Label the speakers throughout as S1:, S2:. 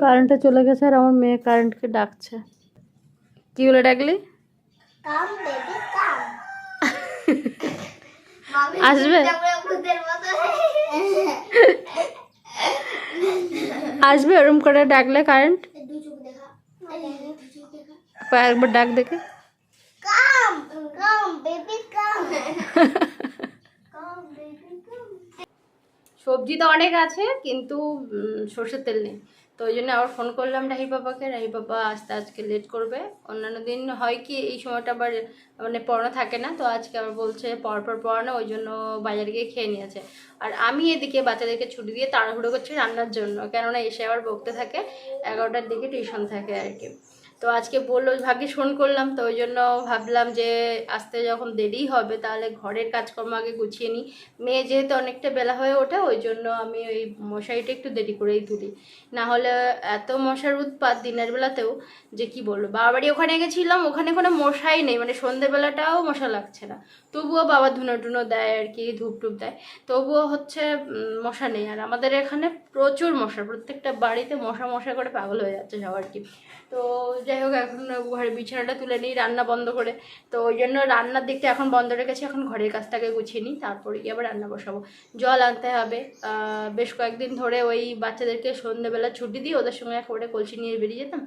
S1: কারেন্টটা চলে গেছে আর আমার মেয়ে কারেন্টকে ডাকছে। কি বলে ডাকলি?
S2: কাম বেবি কাম।
S1: আসবে আসবে ওরম করে ডাকলে কারেন্ট। একবার ডাক দেখে।
S2: কাম কাম বেবি কাম। কাম বেবি কাম।
S1: সবজি তো অনেক আছে কিন্তু সর্ষের তেল নেই, তো ওই জন্য আবার ফোন করলাম রাহি বাবাকে। রাহি বাবা আসতে আজকে লেট করবে। অন্যান্য দিন হয় কি এই সময়টা আবার মানে পড়ানো থাকে না, তো আজকে আবার বলছে পরপর পড়ানো, ওই জন্য বাজারে গিয়ে খেয়ে নিয়েছে। আর আমি এদিকে বাচ্চাদেরকে ছুটি দিয়ে তাড়াহুড়ো করছি রান্নার জন্য, কেননা এসে আবার বকতে থাকে, 11টার দিকে টিউশন থাকে আর কি। তো আজকে বললো, ভাগ্যে ফোন করলাম, তো ওই জন্য ভাবলাম যে আসতে যখন দেরি হবে তাহলে ঘরের কাজকর্ম আগে গুছিয়ে নিই। মেয়ে যেহেতু অনেকটা বেলা হয়ে ওঠে, ওই জন্য আমি ওই মশারিটা একটু দেরি করেই তুলি, না হলে এত মশার উৎপাত দিনের বেলাতেও যে কি বলবো। বাবা বাড়ি ওখানে গেছিলাম, ওখানে কোনো মশাই নেই, মানে সন্ধ্যেবেলাটাও মশা লাগছে না, তবুও বাবা ধুনো টুনো দেয় আর কি, ধূপ টুপ দেয়, তবুও হচ্ছে মশা নেই। আর আমাদের এখানে প্রচুর মশা, প্রত্যেকটা বাড়িতে মশা মশা করে পাগল হয়ে যাচ্ছে সব আর কি। তো যাই হোক, এখন ঘরে বিছানাটা তুলে নিই রান্না বন্ধ করে, তো ওই জন্য রান্নার দিকটা এখন বন্ধ রেখেছি। এখন ঘরের কাজটাকে গুছিয়ে নিই, তারপরে গিয়ে আবার রান্না বসাবো। জল আনতে হবে, বেশ কয়েকদিন ধরে ওই বাচ্চাদেরকে সন্ধ্যেবেলা ছুটি দিয়ে ওদের সঙ্গে একেবারে কলসি নিয়ে বেরিয়ে যেতাম,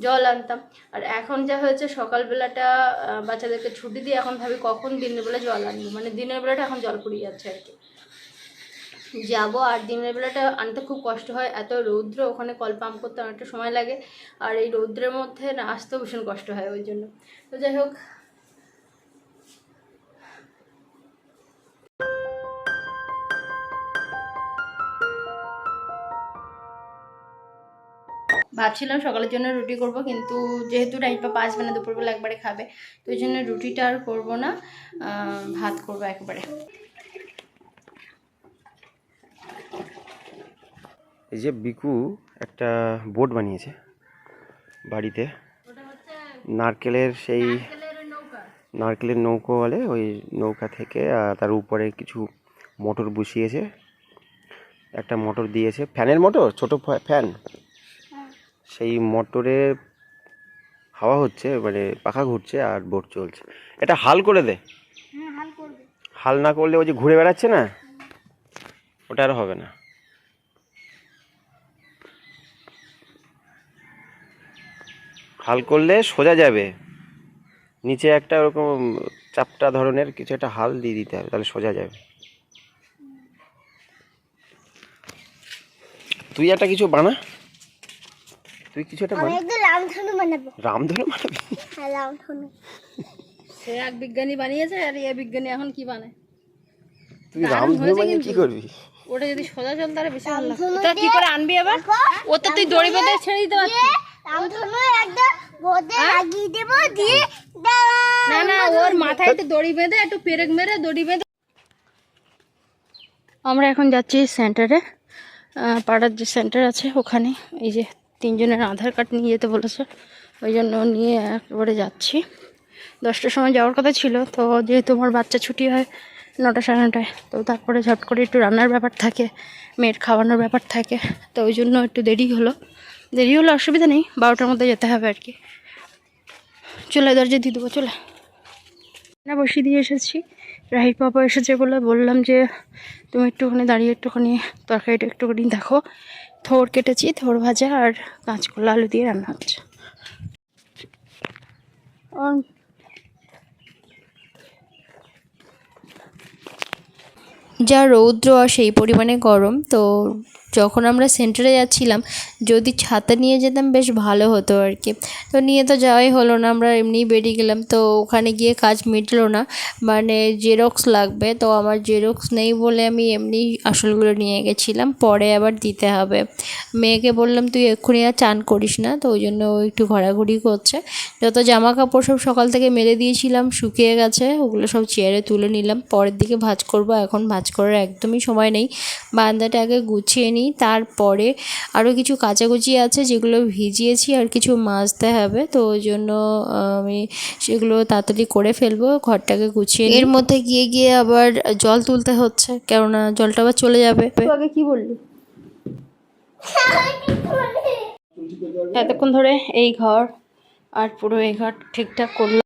S1: জল আনতাম। আর এখন যা হয়েছে সকালবেলাটা বাচ্চাদেরকে ছুটি দিয়ে এখন ভাবি কখন দিনের বেলা জল আনবো, মানে দিনের বেলাটা এখন জল পুড়িয়ে যাচ্ছে আর কি। যাবো, আর দিনের বেলাটা আনতে খুব কষ্ট হয়, এত রৌদ্র, ওখানে কল পাম্প করতে অনেকটা সময় লাগে, আর এই রৌদ্রের মধ্যে না আসতেও ভীষণ কষ্ট হয় ওই জন্য। তো যাই হোক, ভাবছিলাম সকালের জন্য রুটি করব, কিন্তু যেহেতু রাইট পাপা আসবে না, দুপুরবেলা একবারে খাবে, তো ওই জন্য রুটিটা আর করবো না, ভাত করবো একবারে।
S3: এই যে বিকু একটা বোট বানিয়েছে বাড়িতে, নারকেলের সেই নারকেলের নৌকো বলে, ওই নৌকা থেকে তার উপরে কিছু মোটর বসিয়েছে, একটা মোটর দিয়েছে, ফ্যানের মোটর, ছোট ফ্যান, সেই মোটরে হাওয়া হচ্ছে, মানে পাখা ঘুরছে আর বোট চলছে। এটা হাল করে দে, হাল না করলে ওই যে ঘুরে বেড়াচ্ছে না, ওটা আর হবে না। হাল করলে সোজা যাবে, নিচে একটা ওরকম চাপটা ধরনের কিছু একটা হাল দিয়ে দিতে হবে, তাহলে সোজা যাবে। তুই একটা কিছু বানা, তুই কিছু একটা বানা।
S2: আমি রামধনু বানাবো।
S3: রামধনু বানাবি?
S2: হ্যাঁ, রামধনু।
S1: সে এক বিজ্ঞানী বানিয়েছে, আর এ বিজ্ঞানী এখন কি বানায়?
S3: তুই রামধনু বানিয়ে কি করবি?
S1: ওটা যদি সোজা চল তাহলে বেশি ভালো লাগবে। তা কি করে আনবি আবার? ওটা তুই দড়ি বেঁধে ছেড়ে দিতে পারছিস।
S2: রামধনু একটা বোধে লাগিয়ে দেব, দিয়ে
S1: না না, ওর মাথায় একটু দড়ি বেঁধে, একটু পেরেক মেরে দড়ি বেঁধে। আমরা এখন যাচ্ছি সেন্টারে, পাড়ার যে সেন্টার আছে ওখানে। এই যে 3 জনের আধার কার্ড নিয়ে যেতে বলেছে, ওই জন্য নিয়ে একবারে যাচ্ছি। 10টার সময় যাওয়ার কথা ছিল, তো যেহেতু আমার বাচ্চা ছুটি হয় 9টা সাড়ে 9টায়, তো তারপরে ঝট করে একটু রান্নার ব্যাপার থাকে, মেয়ের খাওয়ানোর ব্যাপার থাকে, তো ওই জন্য একটু দেরি হলো। অসুবিধা নেই, 12টার মধ্যে যেতে হবে আর কি। চলে দরজা দিয়ে দেবো, চলে না, বসিয়ে দিয়ে এসেছি। রাহির পাপা এসেছে বলে বললাম যে তুমি একটুখানি দাঁড়িয়ে একটুখানি তরকারিটা একটুখানি দেখো। থোড় কেটেছি, থোড় ভাজা আর কাঁচকলা আলু দিয়ে রান্না হচ্ছে। যা রৌদ্র আর সেই পরিমাণে গরম, তো যখন আমরা সেন্টারে যাচ্ছিলাম যদি ছাতা নিয়ে যেতাম বেশ ভালো হতো আর কি, তো নিয়ে তো যাওয়াই হলো না, আমরা এমনিই বেরিয়ে গেলাম। তো ওখানে গিয়ে কাজ মিটলো না, মানে জেরক্স লাগবে, তো আমার জেরক্স নেই বলে আমি এমনি আসলগুলো নিয়ে গেছিলাম, পরে আবার দিতে হবে। মেয়েকে বললাম তুই এক্ষুনি আর চান করিস না, তো ওই জন্য ও একটু ঘোরাঘুরি করছে। যত জামা কাপড় সব সকাল থেকে মেলে দিয়েছিলাম শুকিয়ে গেছে, ওগুলো সব চেয়ারে তুলে নিলাম, পরের দিকে ভাঁজ করব। এখন ভাঁজ করার একদমই সময় নেই, বারান্দাটা আগে গুছিয়ে নিই, তারপরে আরও কিছু কাচাকুচি আছে যেগুলো ভিজিয়েছি, আর কিছু মাজতে হবে, তো ওই জন্য আমি সেগুলো তাড়াতাড়ি করে ফেলবো, ঘরটাকে গুছিয়ে। এর মধ্যে গিয়ে গিয়ে আবার জল তুলতে হচ্ছে, কেননা জলটা আবার চলে যাবে। আগে কি বললি? এতক্ষণ ধরে এই ঘর আর পুরো এই ঘর ঠিকঠাক করলাম,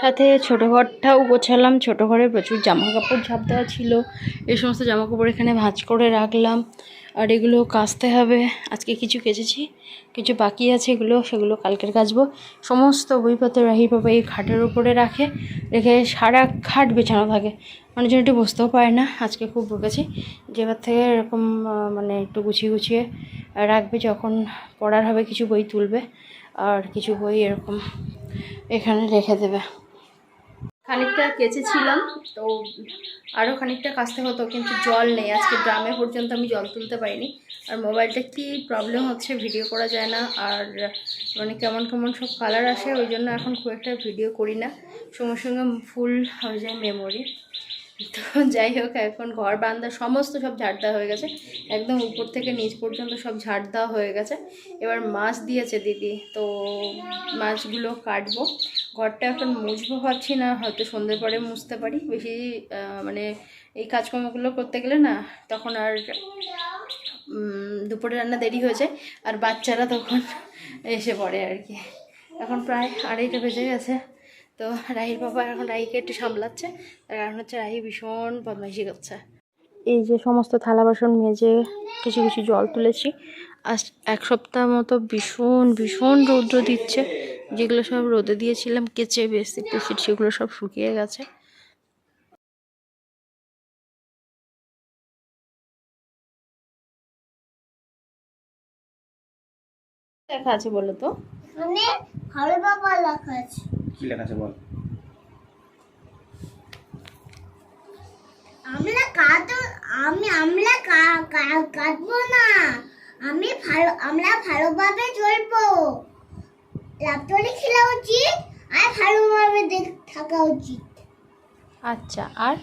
S1: সাথে ছোটো ঘরটাও গোছালাম। ছোটো ঘরে প্রচুর জামা কাপড় ঝাপ দেওয়া ছিল, এই সমস্ত জামা কাপড় এখানে ভাঁজ করে রাখলাম। আর এগুলো কাচতে হবে, আজকে কিছু কেচেছি, কিছু বাকি আছে, সেগুলো কালকের কাচবো। সমস্ত বইপত্র রাহি বাবা এই খাটের উপরে রেখে সারা খাট বেছানো থাকে, মানুষজন একটু বসতেও পারে না। আজকে খুব বকেছি যে এবার থেকে এরকম মানে একটু গুছিয়ে গুছিয়ে রাখবে, যখন পড়ার হবে কিছু বই তুলবে আর কিছু বই এরকম এখানে রেখে দেবে। খানিকটা কেচেছিলাম, তো আরও খানিকটা কাচতে হতো, কিন্তু জল নেই। আজকে ড্রামে পর্যন্ত আমি জল তুলতে পারিনি। আর মোবাইলটা কি প্রবলেম হচ্ছে, ভিডিও করা যায় না, আর মানে কেমন কেমন সব কালার আসে, ওই জন্য এখন খুব একটা ভিডিও করি না। সঙ্গে সঙ্গে ফুল হয়ে যায় মেমোরি। তো যাই হোক, এখন ঘর বারান্দা সমস্ত সব ঝাড় দেওয়া হয়ে গেছে, একদম উপর থেকে নিচ পর্যন্ত সব ঝাড় দেওয়া হয়ে গেছে। এবার মাছ দিয়েছে দিদি, তো মাছগুলো কাটবো। ঘরটা এখন মুছবো ভাবছি না, হয়তো সন্ধ্যের পরে মুছতে পারি। বেশি মানে এই কাজকর্মগুলো করতে গেলে না তখন আর দুপুরে রান্না দেরি হয়ে যায়, আর বাচ্চারা তখন এসে পড়ে আর কি। এখন প্রায় 2:30 বেজে গেছে। তো রাহির বাবা এখন রাহিকে একটু সামলাচ্ছে, তার কারণ হচ্ছে রাহি ভীষণ বদমাইশি করছে। এই যে সমস্ত থালা বাসন মেজে কিছু কিছু জল তুলেছি। আজ 1 সপ্তাহ মতো ভীষণ ভীষণ রৌদ্র দিচ্ছে, যেগুলো সব রোদে দিয়েছিলাম কেচে বেডশিট টেডশিট, সেগুলো সব শুকিয়ে গেছে। লেখা আছে বলো তো?
S2: এখানে ভালো বাবা লেখা আছে।
S3: কি লেখা আছে বল?
S2: আমরা কাটবো না, আমরা ভালোভাবে চলবো। লাপটলি খেলা উচিত আর ভালোভাবে থাকা উচিত।
S1: আচ্ছা, আর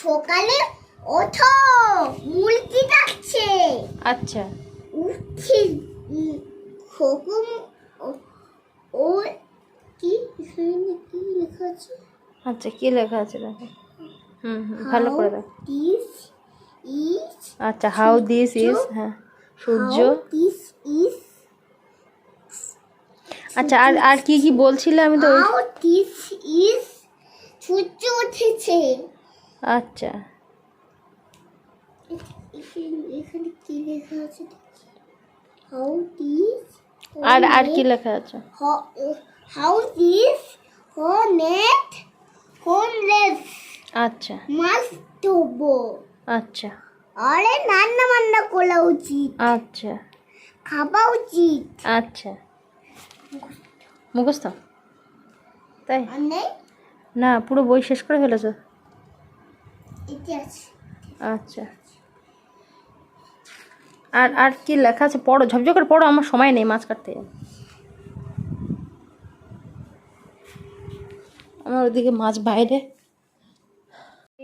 S2: সকালে ওঠো, মুলকি ডাকছে।
S1: আচ্ছা,
S2: উঠছি খোকুম ও কি এখানে কি লেখা আছে?
S1: আচ্ছা, কি লেখা আছে দেখো। ভালো করে দেখো।
S2: দিস ইজ
S1: আচ্ছা, হাউ দিস ইজ, হ্যাঁ সূর্য।
S2: দিস ইজ
S1: আচ্ছা, আর আর কি কি বলছিলে, আমি তো
S2: হাউ দিস ইজ সূর্য উঠেছে।
S1: আচ্ছা,
S2: এখানে কি লেখা আছে? হাউ দিস
S1: আর আর কি লেখা আছে?
S2: হাউ দিস নেট হোমলেস
S1: আচ্ছা
S2: মাস্টবো।
S1: আচ্ছা
S2: আরে রান্না করা উচিত,
S1: আচ্ছা
S2: খাওয়া উচিত।
S1: আচ্ছা, মুখস্থ তাই?
S2: আর নেই,
S1: না, পুরো বই শেষ করে ফেলেছো?
S2: এটি আছে।
S1: আচ্ছা, আর আর কি লেখা আছে পড়ো, ঝপঝপ করে পড়ো, আমার সময় নেই মাছ কাটতে। আমার ওদিকে মাছ বাইরে।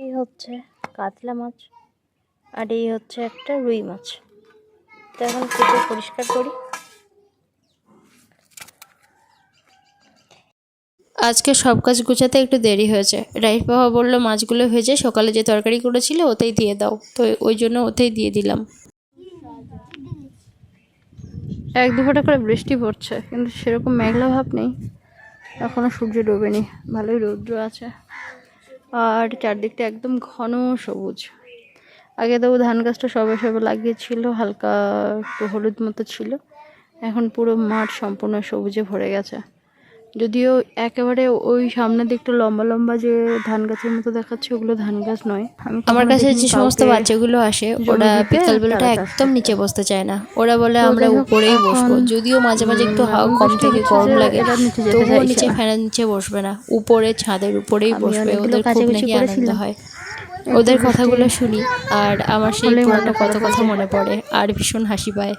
S1: এই হচ্ছে কাতলা মাছ, আর এই হচ্ছে একটা রুই মাছ। তো এখন কেটে পরিষ্কার করি। আজকে সব কাজ গুছাতে একটু দেরি হয়েছে। রাইস বাবা বললো মাছগুলো ভেজে সকালে যে তরকারি করেছিল ওতেই দিয়ে দাও, তো ওই জন্য ওতেই দিয়ে দিলাম। 1-2 ফোঁটা করে বৃষ্টি পড়ছে, কিন্তু সেরকম মেঘলা ভাব নেই, এখনও সূর্য ডোবেনি, ভালোই রৌদ্র আছে। আর চারদিকটা একদম ঘন সবুজ। আগে তো ধান গাছটা সবে সবে লাগিয়েছিল, হালকা একটু হলুদ মতো ছিল, এখন পুরো মাঠ সম্পূর্ণ সবুজে ভরে গেছে। যদিও একেবারে ওই সামনের দিকটা লম্বা লম্বা যে ধান গাছের মতো দেখাচ্ছে, ওগুলো ধান গাছ নয়। আমার কাছে যে সমস্ত বাচ্চাগুলো আসে, ওরা বিকালবেলাটা একদম নিচে বসতে চায় না, ওরা বলে আমরা উপরেই বসবো। যদিও মাঝে মাঝে একটু হাওয়া কম থেকে গরম লাগে, তবুও নিচে ফ্যানের নিচে বসবে না, উপরে ছাদের উপরেই বসবে। ওদের খুব নাকি আনন্দ হয়, ওদের কথাগুলো শুনি আর আমার সেই পুরোনো কত কথা মনে পড়ে আর ভীষণ হাসি পায়।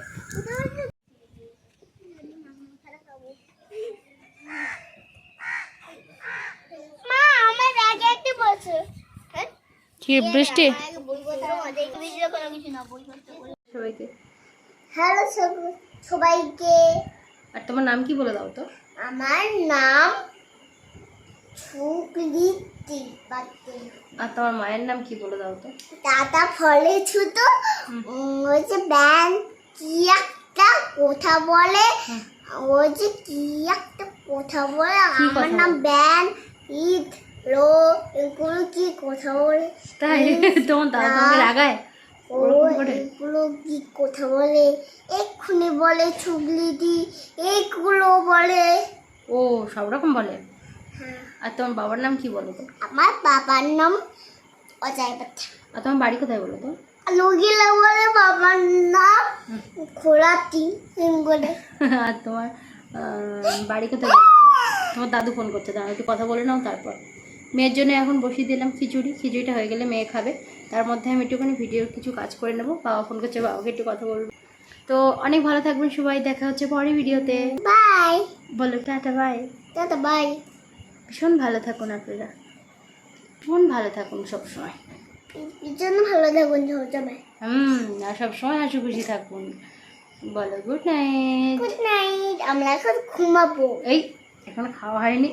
S2: মা আমার ব্যাগে একটা বসে
S1: কি বৃষ্টি? সবাইকে
S2: হ্যালো সবাইকে।
S1: আর তোমার নাম কি বলে দাও তো?
S2: আমার নাম সুকৃতি পাতে
S1: আর তোমার মায়ের নাম কি বলে দাও তো?
S2: দাদা ফলে ছোট হচ্ছে ব্যান কি একটা কথা বলে হচ্ছে কি একটা কথা বলে
S1: কি
S2: আমার
S1: কথা
S2: নাম
S1: বলে?
S2: ব্যান ঈদ লো এগুলো কি কথা বলে
S1: তাই তোমার দাদা তোমাকে রাগায়?
S2: ও
S1: ওরকম করে?
S2: এগুলো কি কথা বলে এক্ষুনি বলে চুগলিটি এইগুলো বলে
S1: ও সব রকম বলে।
S2: হ্যাঁ।
S1: আর তোমার বাবার নাম কি বলো তো?
S2: আমার বাবার নাম অজয় বাচ্চা
S1: আর তোমার বাড়ি কোথায় বলো তো?
S2: লোকিলা বলে বাবার নাম খোলাতি বলে
S1: আর তোমার বাড়ি কোথায় বলো তো? তোমার দাদু ফোন করছে, দাঁড়াও একটু কথা বলে নাও। তারপর মেয়ের জন্য এখন বসিয়ে দিলাম খিচুড়িটা হয়ে গেলে মেয়ে খাবে। তার মধ্যে আমি একটুখানি ভিডিওর কিছু কাজ করে নেবো। বাবা ফোন করছে, বাবাকে একটু কথা বলবো। তো অনেক ভালো থাকবেন সবাই, দেখা হচ্ছে পরের ভিডিওতে।
S2: বাই
S1: বলো টাটা বাই।
S2: দাদা বাই
S1: ভীষণ ভালো থাকুন আপনারা, ভীষণ ভালো থাকুন সবসময়।
S2: এর জন্য ভালো থাকুন সবাই
S1: আর সবসময় হাসি খুশি থাকুন। বলো গুড নাইট।
S2: গুড নাইট আমরা এখন ঘুমাবো
S1: এই এখনো খাওয়া হয়নি।